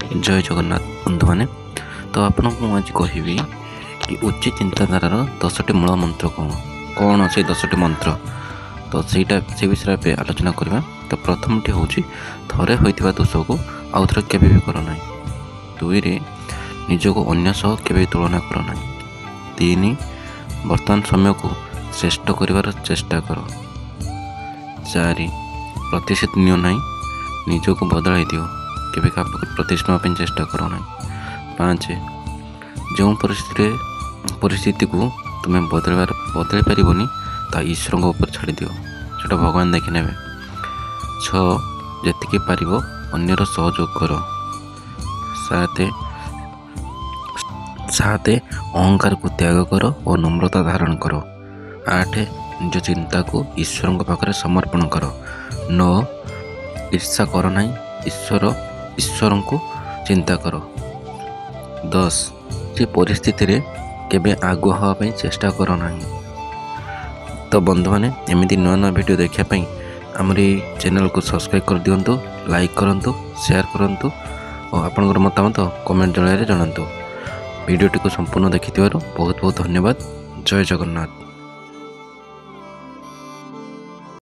जय जगन्नाथ बंधु मैंने तो आपको आज कहबी कि उच्च चिंताधारार 10टी मूल मंत्र कौन कौन से 10टी मंत्र तो सहीटा से विषय पे आलोचना करवा। तो प्रथमटी हूँ थरे होता दोष को आउ थे केवे भी कर ना। दुई निजक अन्य सह केवे तुलना कर ना। तीन वर्तमान समय को श्रेष्ठ कर चेष्टा कर। चार प्रतिशत नियो ना निजक बदल दियो केवे का प्रतिष्ठा चेष्टा कर ना। 5 जो परिस्थिति को तुम्हें बदल पारनी ता ईश्वर ऊपर छाड़ दियो सेटा भगवान देखी ने। 6 जी पार अन्यर सहयोग कर। 7 अहंकार को त्याग कर और नम्रता धारण कर। 8 निज चिंता को ईश्वर पाखे समर्पण कर। 9 ईर्षा कर ना ईश्वर को चिंता कर। 10 से परिस्थिति रे केबे आगु हाँवाई चेष्टा कर ना। तो बंधु मैंने एमती नुआ नुआ वीडियो देखापी आमरी चैनल को सब्सक्राइब कर दिंतु, लाइक करूँ, शेयर करूँ और आपंकर मतामत कमेंट जरिए जनातु। वीडियोटी को संपूर्ण देखि बहुत बहुत धन्यवाद। जय जगन्नाथ।